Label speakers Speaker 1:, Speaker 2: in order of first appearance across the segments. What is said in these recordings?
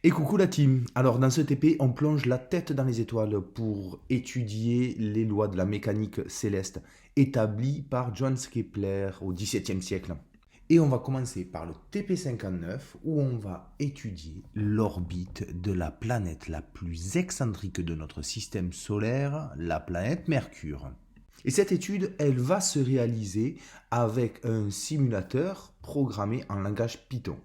Speaker 1: Et coucou la team. Alors dans ce TP, on plonge la tête dans les étoiles pour étudier les lois de la mécanique céleste établies par Johannes Kepler au XVIIe siècle. Et on va commencer par le TP59 où on va étudier l'orbite de la planète la plus excentrique de notre système solaire, la planète Mercure. Et cette étude, elle va se réaliser avec un simulateur programmé en langage Python.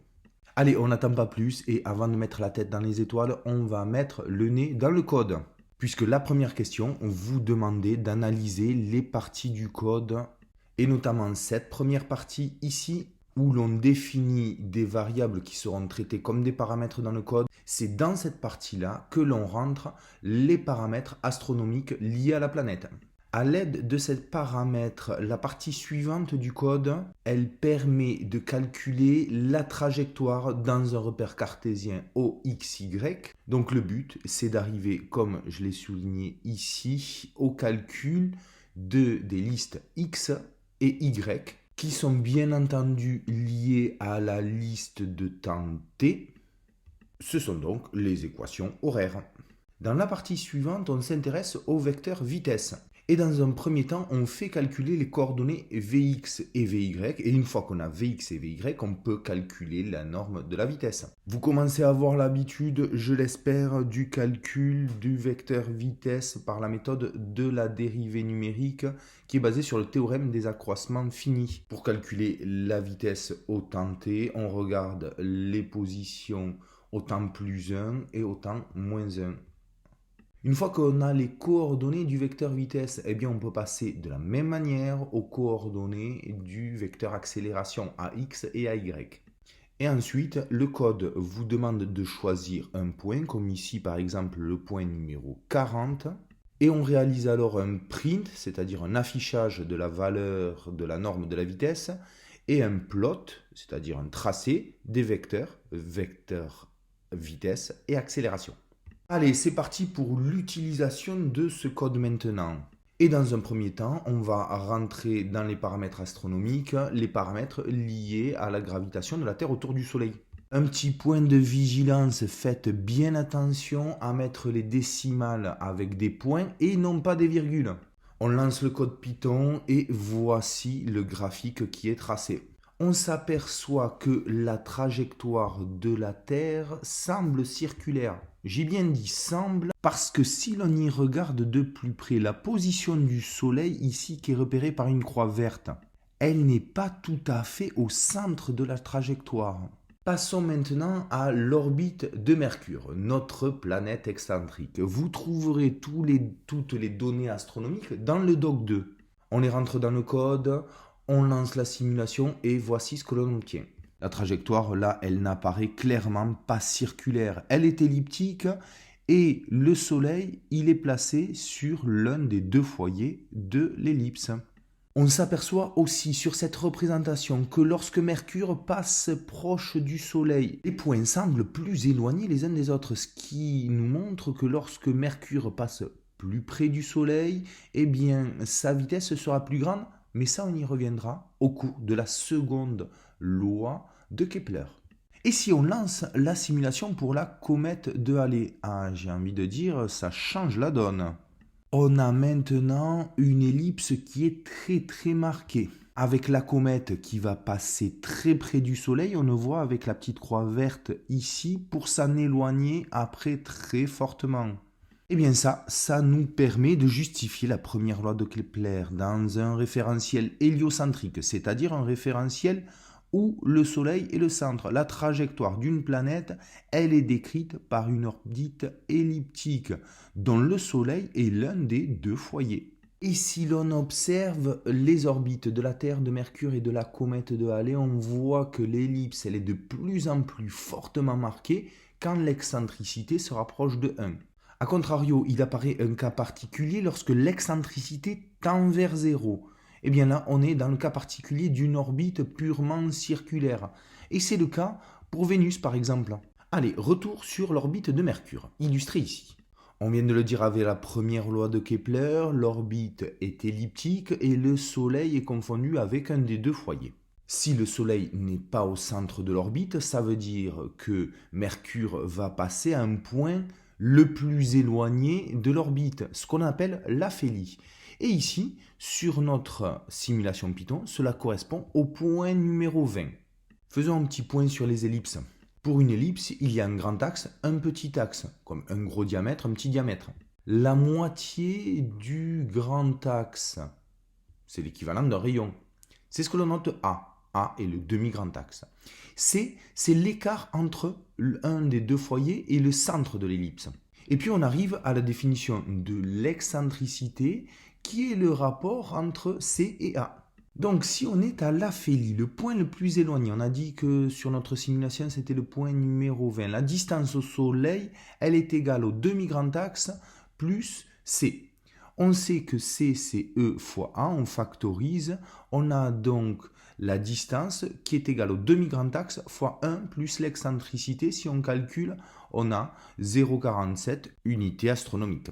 Speaker 1: Allez, on n'attend pas plus et avant de mettre la tête dans les étoiles, on va mettre le nez dans le code. Puisque la première question, vous demandez d'analyser les parties du code et notamment cette première partie ici où l'on définit des variables qui seront traitées comme des paramètres dans le code. C'est dans cette partie-là que l'on rentre les paramètres astronomiques liés à la planète. À l'aide de ces paramètres, la partie suivante du code, elle permet de calculer la trajectoire dans un repère cartésien OXY. Donc le but, c'est d'arriver, comme je l'ai souligné ici, au calcul des listes X et Y, qui sont bien entendu liées à la liste de temps T. Ce sont donc les équations horaires. Dans la partie suivante, on s'intéresse au vecteur vitesse. Et dans un premier temps, on fait calculer les coordonnées Vx et Vy. Et une fois qu'on a Vx et Vy, on peut calculer la norme de la vitesse. Vous commencez à avoir l'habitude, je l'espère, du calcul du vecteur vitesse par la méthode de la dérivée numérique qui est basée sur le théorème des accroissements finis. Pour calculer la vitesse au temps t, on regarde les positions au temps plus 1 et au temps moins 1. Une fois qu'on a les coordonnées du vecteur vitesse, eh bien on peut passer de la même manière aux coordonnées du vecteur accélération à x et à y. Et ensuite, le code vous demande de choisir un point, comme ici par exemple le point numéro 40. Et on réalise alors un print, c'est-à-dire un affichage de la valeur de la norme de la vitesse, et un plot, c'est-à-dire un tracé des vecteurs vitesse et accélération. Allez, c'est parti pour l'utilisation de ce code maintenant. Et dans un premier temps, on va rentrer dans les paramètres astronomiques, les paramètres liés à la gravitation de la Terre autour du Soleil. Un petit point de vigilance, faites bien attention à mettre les décimales avec des points et non pas des virgules. On lance le code Python et voici le graphique qui est tracé. On s'aperçoit que la trajectoire de la Terre semble circulaire. J'ai bien dit semble parce que si l'on y regarde de plus près, la position du Soleil ici qui est repérée par une croix verte, elle n'est pas tout à fait au centre de la trajectoire. Passons maintenant à l'orbite de Mercure, notre planète excentrique. Vous trouverez toutes les données astronomiques dans le doc 2. On les rentre dans le code, on lance la simulation et voici ce que l'on obtient. La trajectoire, là, elle n'apparaît clairement pas circulaire. Elle est elliptique et le Soleil, il est placé sur l'un des deux foyers de l'ellipse. On s'aperçoit aussi sur cette représentation que lorsque Mercure passe proche du Soleil, les points semblent plus éloignés les uns des autres, ce qui nous montre que lorsque Mercure passe plus près du Soleil, eh bien, sa vitesse sera plus grande. Mais ça, on y reviendra au cours de la seconde loi de Kepler. Et si on lance la simulation pour la comète de Halley, j'ai envie de dire, ça change la donne. On a maintenant une ellipse qui est très marquée. Avec la comète qui va passer très près du Soleil, on le voit avec la petite croix verte ici pour s'en éloigner après très fortement. Eh bien ça nous permet de justifier la première loi de Kepler dans un référentiel héliocentrique, c'est-à-dire un référentiel où le Soleil est le centre. La trajectoire d'une planète, elle est décrite par une orbite elliptique, dont le Soleil est l'un des deux foyers. Et si l'on observe les orbites de la Terre, de Mercure et de la comète de Halley, on voit que l'ellipse elle est de plus en plus fortement marquée quand l'excentricité se rapproche de 1. A contrario, il apparaît un cas particulier lorsque l'excentricité tend vers 0. Et bien là, on est dans le cas particulier d'une orbite purement circulaire. Et c'est le cas pour Vénus, par exemple. Allez, retour sur l'orbite de Mercure, illustrée ici. On vient de le dire avec la première loi de Kepler, l'orbite est elliptique et le Soleil est confondu avec un des deux foyers. Si le Soleil n'est pas au centre de l'orbite, ça veut dire que Mercure va passer à un point le plus éloigné de l'orbite, ce qu'on appelle l'aphélie. Et ici, sur notre simulation Python, cela correspond au point numéro 20. Faisons un petit point sur les ellipses. Pour une ellipse, il y a un grand axe, un petit axe, comme un gros diamètre, un petit diamètre. La moitié du grand axe, c'est l'équivalent d'un rayon. C'est ce que l'on note A. A est le demi-grand axe. C, c'est l'écart entre un des deux foyers et le centre de l'ellipse. Et puis on arrive à la définition de l'excentricité, qui est le rapport entre C et A. Donc si on est à l'aphélie, le point le plus éloigné, on a dit que sur notre simulation c'était le point numéro 20. La distance au Soleil, elle est égale au demi-grand axe plus C. On sait que C, c'est E fois A, on factorise. On a donc la distance qui est égale au demi-grand axe fois 1 plus l'excentricité. Si on calcule, on a 0,47 unités astronomiques.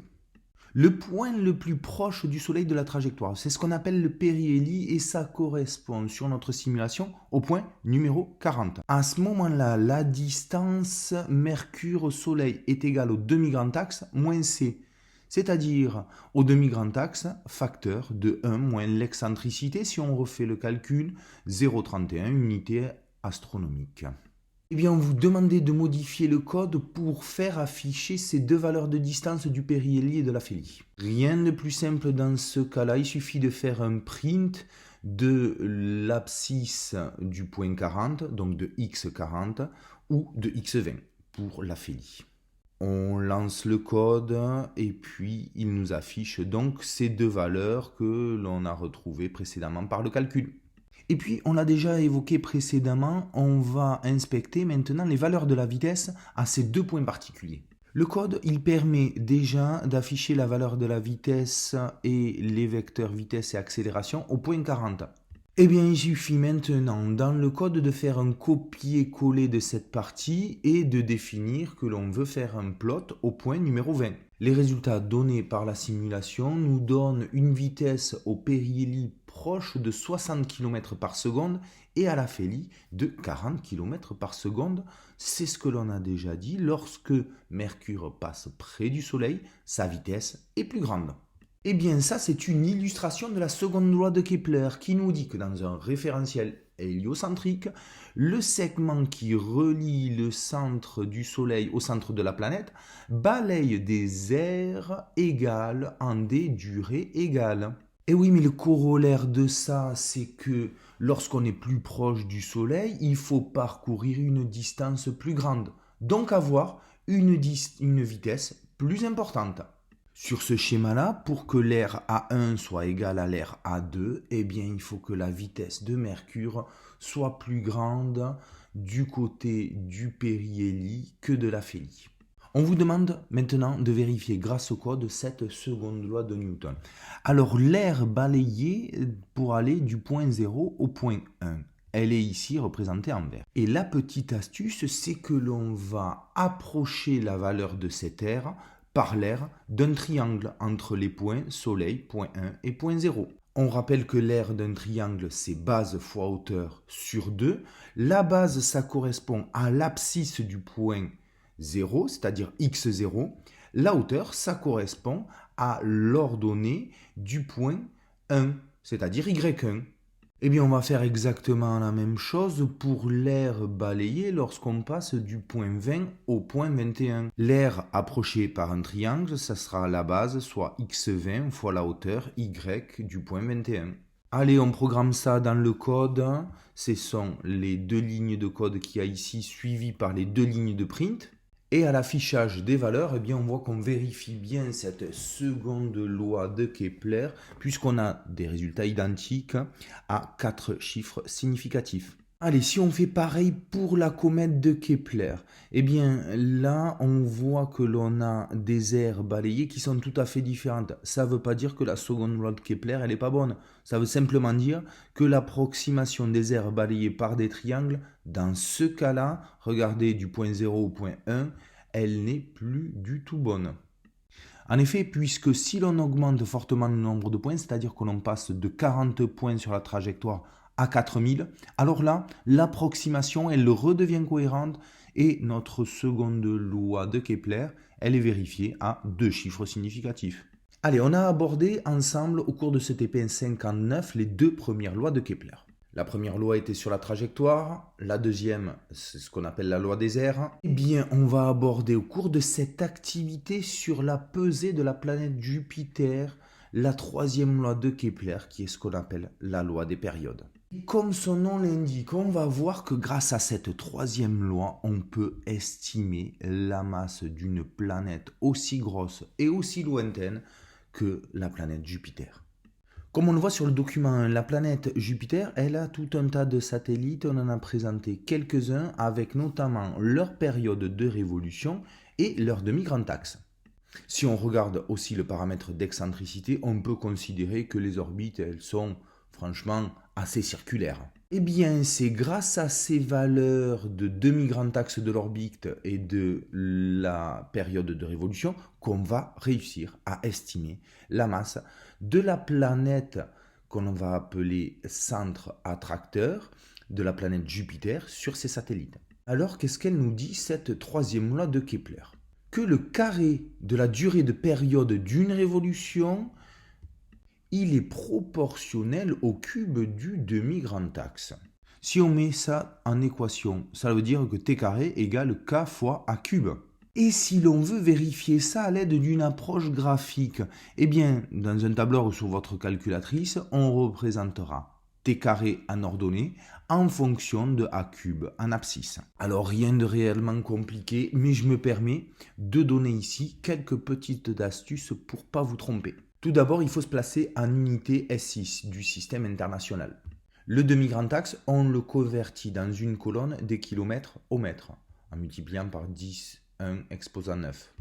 Speaker 1: Le point le plus proche du Soleil de la trajectoire, c'est ce qu'on appelle le périhélie et ça correspond sur notre simulation au point numéro 40. À ce moment-là, la distance Mercure-Soleil est égale au demi-grand axe moins C. C'est-à-dire au demi-grand axe, facteur de 1 moins l'excentricité, si on refait le calcul, 0,31 unités astronomiques. Eh bien, on vous demandait de modifier le code pour faire afficher ces deux valeurs de distance du périhélie et de l'aphélie. Rien de plus simple dans ce cas-là, il suffit de faire un print de l'abscisse du point 40, donc de x40, ou de x20 pour l'aphélie. On lance le code et puis il nous affiche donc ces deux valeurs que l'on a retrouvées précédemment par le calcul. Et puis on l'a déjà évoqué précédemment, on va inspecter maintenant les valeurs de la vitesse à ces deux points particuliers. Le code, il permet déjà d'afficher la valeur de la vitesse et les vecteurs vitesse et accélération au point 40. Eh bien, il suffit maintenant dans le code de faire un copier-coller de cette partie et de définir que l'on veut faire un plot au point numéro 20. Les résultats donnés par la simulation nous donnent une vitesse au périhélie proche de 60 km par seconde et à l'aphélie de 40 km par seconde. C'est ce que l'on a déjà dit, lorsque Mercure passe près du Soleil, sa vitesse est plus grande. Eh bien ça, c'est une illustration de la seconde loi de Kepler qui nous dit que dans un référentiel héliocentrique, le segment qui relie le centre du Soleil au centre de la planète balaye des aires égales en des durées égales. Et oui, mais le corollaire de ça, c'est que lorsqu'on est plus proche du Soleil, il faut parcourir une distance plus grande, donc avoir une vitesse plus importante. Sur ce schéma-là, pour que l'air A1 soit égal à l'air A2, eh bien, il faut que la vitesse de Mercure soit plus grande du côté du périhélie que de l'aphélie. On vous demande maintenant de vérifier grâce au code cette seconde loi de Newton. Alors, l'air balayé pour aller du point 0 au point 1. Elle est ici représentée en vert. Et la petite astuce, c'est que l'on va approcher la valeur de cet air par l'aire d'un triangle entre les points Soleil, point 1 et point 0. On rappelle que l'aire d'un triangle, c'est base fois hauteur sur 2. La base, ça correspond à l'abscisse du point 0, c'est-à-dire x0. La hauteur, ça correspond à l'ordonnée du point 1, c'est-à-dire y1. Eh bien, on va faire exactement la même chose pour l'aire balayé lorsqu'on passe du point 20 au point 21. L'aire approché par un triangle, ça sera la base, soit x20 fois la hauteur y du point 21. Allez, on programme ça dans le code. Ce sont les deux lignes de code qu'il y a ici, suivies par les deux lignes de print. Et à l'affichage des valeurs, eh bien, on voit qu'on vérifie bien cette seconde loi de Kepler, puisqu'on a des résultats identiques à 4 chiffres significatifs. Allez, si on fait pareil pour la comète de Kepler, eh bien là, on voit que l'on a des aires balayées qui sont tout à fait différentes. Ça ne veut pas dire que la seconde loi de Kepler, elle n'est pas bonne. Ça veut simplement dire que l'approximation des aires balayées par des triangles, dans ce cas-là, regardez du point 0 au point 1, elle n'est plus du tout bonne. En effet, puisque si l'on augmente fortement le nombre de points, c'est-à-dire que l'on passe de 40 points sur la trajectoire à 4000, alors là, l'approximation, elle redevient cohérente et notre seconde loi de Kepler, elle est vérifiée à 2 chiffres significatifs. Allez, on a abordé ensemble au cours de ce TP 59 les 2 premières lois de Kepler. La première loi était sur la trajectoire, la deuxième, c'est ce qu'on appelle la loi des airs. Eh bien, on va aborder au cours de cette activité sur la pesée de la planète Jupiter, la troisième loi de Kepler, qui est ce qu'on appelle la loi des périodes. Comme son nom l'indique, on va voir que grâce à cette troisième loi, on peut estimer la masse d'une planète aussi grosse et aussi lointaine que la planète Jupiter. Comme on le voit sur le document 1, la planète Jupiter, elle a tout un tas de satellites. On en a présenté quelques-uns avec notamment leur période de révolution et leur demi-grand axe. Si on regarde aussi le paramètre d'excentricité, on peut considérer que les orbites, elles sont franchement assez circulaires. Eh bien, c'est grâce à ces valeurs de demi-grand axe de l'orbite et de la période de révolution qu'on va réussir à estimer la masse de la planète qu'on va appeler centre attracteur, de la planète Jupiter sur ses satellites. Alors, qu'est-ce qu'elle nous dit, cette troisième loi de Kepler? Que le carré de la durée de période d'une révolution, il est proportionnel au cube du demi-grand axe. Si on met ça en équation, ça veut dire que t carré égale k fois a cube. Et si l'on veut vérifier ça à l'aide d'une approche graphique, eh bien, dans un tableur ou sur votre calculatrice, on représentera t carré en ordonnée en fonction de a cube en abscisse. Alors rien de réellement compliqué, mais je me permets de donner ici quelques petites astuces pour ne pas vous tromper. Tout d'abord, il faut se placer en unité S6 du système international. Le demi-grand axe, on le convertit dans une colonne des kilomètres au mètre, en multipliant par 10, 1 exposant 9.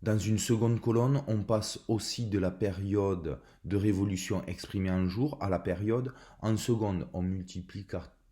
Speaker 1: Dans une seconde colonne, on passe aussi de la période de révolution exprimée en jours à la période en secondes. On multiplie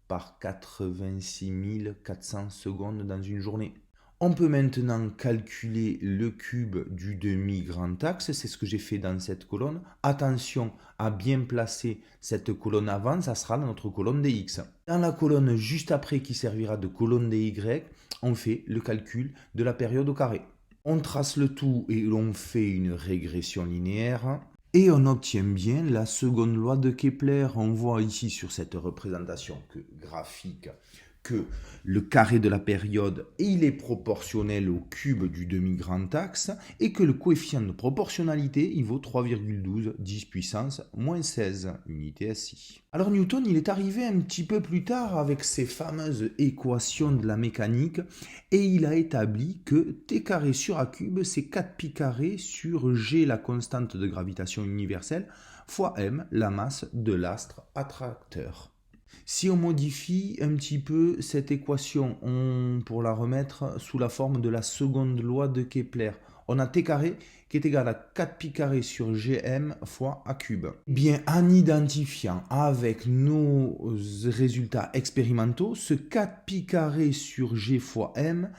Speaker 1: par 86 400 secondes dans une journée. On peut maintenant calculer le cube du demi-grand axe, c'est ce que j'ai fait dans cette colonne. Attention à bien placer cette colonne avant, ça sera notre colonne des X. Dans la colonne juste après qui servira de colonne des Y, on fait le calcul de la période au carré. On trace le tout et l'on fait une régression linéaire. Et on obtient bien la seconde loi de Kepler. On voit ici sur cette représentation graphique que le carré de la période, il est proportionnel au cube du demi-grand axe et que le coefficient de proportionnalité, il vaut 3,12 10 puissance moins 16 unité SI. Alors Newton, il est arrivé un petit peu plus tard avec ses fameuses équations de la mécanique et il a établi que t carré sur a cube, c'est 4 pi carré sur g, la constante de gravitation universelle, fois m, la masse de l'astre attracteur. Si on modifie un petit peu cette équation pour la remettre sous la forme de la seconde loi de Kepler, on a t carré qui est égal à 4 pi carré sur gm fois a cube. Bien, en identifiant avec nos résultats expérimentaux, ce 4 pi carré sur g fois m,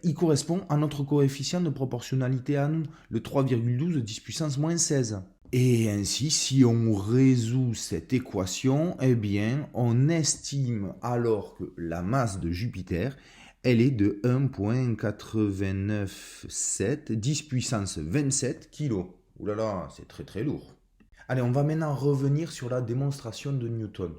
Speaker 1: il correspond à notre coefficient de proportionnalité à nous, le 3,12 10 puissance moins 16. Et ainsi, si on résout cette équation, eh bien, on estime alors que la masse de Jupiter, elle est de 1,897 10 puissance 27 kg. Ouh là là, c'est très très lourd. Allez, on va maintenant revenir sur la démonstration de Newton.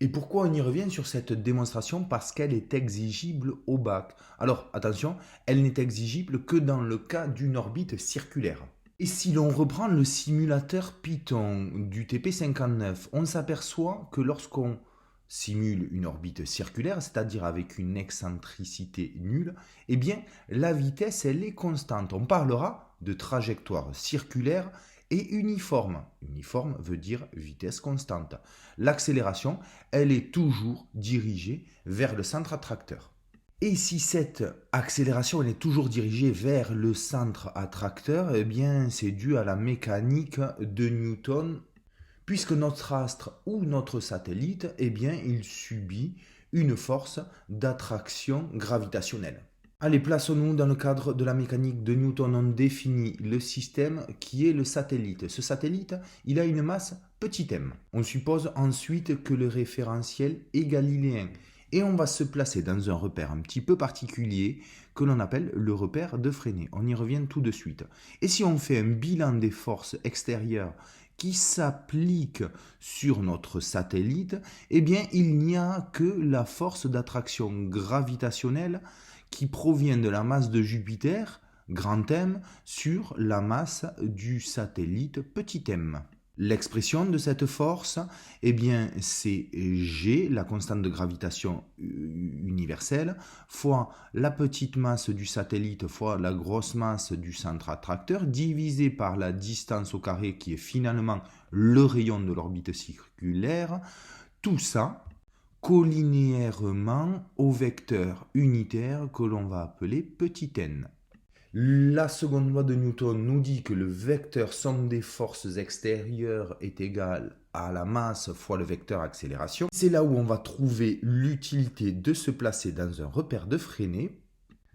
Speaker 1: Et pourquoi on y revient sur cette démonstration? Parce qu'elle est exigible au bac. Alors, attention, elle n'est exigible que dans le cas d'une orbite circulaire. Et si l'on reprend le simulateur Python du TP59, on s'aperçoit que lorsqu'on simule une orbite circulaire, c'est-à-dire avec une excentricité nulle, eh bien la vitesse elle est constante. On parlera de trajectoire circulaire et uniforme. Uniforme veut dire vitesse constante. L'accélération, elle est toujours dirigée vers le centre attracteur. Et si cette accélération elle est toujours dirigée vers le centre attracteur, eh bien c'est dû à la mécanique de Newton, puisque notre astre ou notre satellite, eh bien il subit une force d'attraction gravitationnelle. Allez, plaçons-nous dans le cadre de la mécanique de Newton. On définit le système qui est le satellite. Ce satellite, il a une masse petit m. On suppose ensuite que le référentiel est galiléen. Et on va se placer dans un repère un petit peu particulier que l'on appelle le repère de Fresnel. On y revient tout de suite. Et si on fait un bilan des forces extérieures qui s'appliquent sur notre satellite, eh bien il n'y a que la force d'attraction gravitationnelle qui provient de la masse de Jupiter, grand M, sur la masse du satellite, petit m. L'expression de cette force, eh bien, c'est G, la constante de gravitation universelle, fois la petite masse du satellite fois la grosse masse du centre attracteur, divisé par la distance au carré qui est finalement le rayon de l'orbite circulaire. Tout ça collinéairement au vecteur unitaire que l'on va appeler petit n. La seconde loi de Newton nous dit que le vecteur somme des forces extérieures est égal à la masse fois le vecteur accélération. C'est là où on va trouver l'utilité de se placer dans un repère de Fresnel.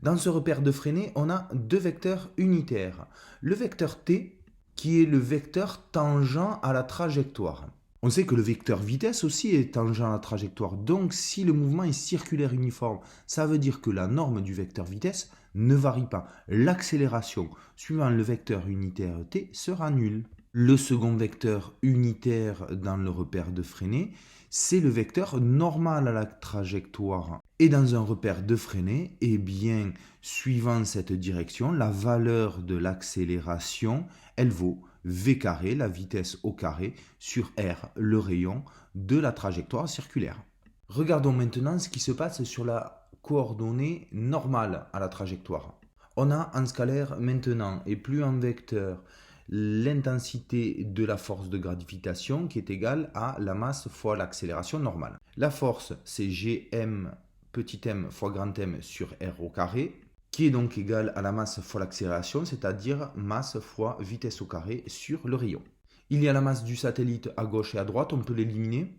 Speaker 1: Dans ce repère de Fresnel, on a deux vecteurs unitaires. Le vecteur t, qui est le vecteur tangent à la trajectoire. On sait que le vecteur vitesse aussi est tangent à la trajectoire. Donc, si le mouvement est circulaire uniforme, ça veut dire que la norme du vecteur vitesse ne varie pas. L'accélération suivant le vecteur unitaire t sera nulle. Le second vecteur unitaire dans le repère de Fresnel, c'est le vecteur normal à la trajectoire. Et dans un repère de Fresnel, eh bien, suivant cette direction, la valeur de l'accélération, elle vaut v carré, la vitesse au carré, sur r, le rayon de la trajectoire circulaire. Regardons maintenant ce qui se passe sur la coordonnée normale à la trajectoire. On a en scalaire maintenant, et plus en vecteur, l'intensité de la force de gravitation qui est égale à la masse fois l'accélération normale. La force, c'est Gm petit m fois grand M sur r au carré, qui est donc égal à la masse fois l'accélération, c'est-à-dire masse fois vitesse au carré sur le rayon. Il y a la masse du satellite à gauche et à droite, on peut l'éliminer.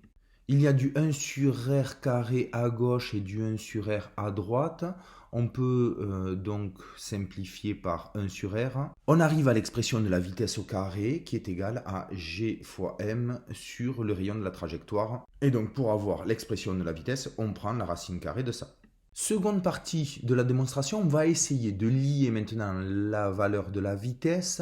Speaker 1: Il y a du 1 sur r carré à gauche et du 1 sur r à droite. On peut donc simplifier par 1 sur r. On arrive à l'expression de la vitesse au carré qui est égale à g fois m sur le rayon de la trajectoire. Et donc pour avoir l'expression de la vitesse, on prend la racine carrée de ça. Seconde partie de la démonstration, on va essayer de lier maintenant la valeur de la vitesse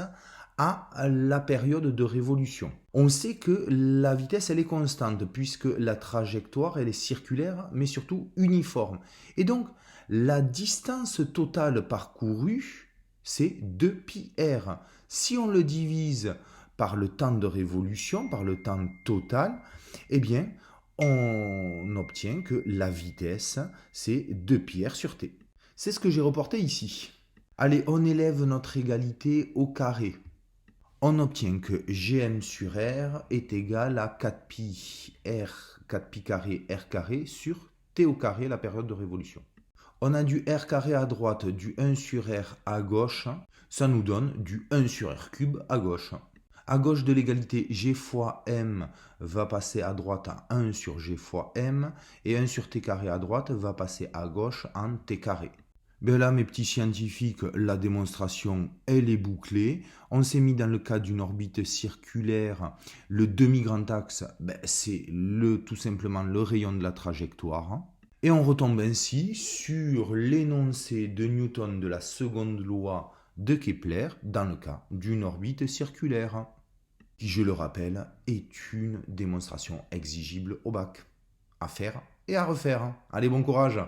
Speaker 1: à la période de révolution. On sait que la vitesse, elle est constante puisque la trajectoire, elle est circulaire mais surtout uniforme. Et donc, la distance totale parcourue, c'est 2πr. Si on le divise par le temps de révolution, par le temps total, eh bien, on obtient que la vitesse, c'est 2πr sur t. C'est ce que j'ai reporté ici. Allez, on élève notre égalité au carré. On obtient que Gm sur R est égal à 4pi r, 4pi carré r carré sur t au carré, la période de révolution. On a du r carré à droite, du 1 sur r à gauche, ça nous donne du 1 sur r cube à gauche. À gauche de l'égalité, g fois m va passer à droite à 1 sur g fois m, et 1 sur t carré à droite va passer à gauche en t carré. Ben là, mes petits scientifiques, la démonstration, elle est bouclée. On s'est mis dans le cas d'une orbite circulaire. Le demi-grand axe, c'est tout simplement le rayon de la trajectoire. Et on retombe ainsi sur l'énoncé de Newton de la seconde loi de Kepler dans le cas d'une orbite circulaire, qui, je le rappelle, est une démonstration exigible au bac. À faire et à refaire. Allez, bon courage!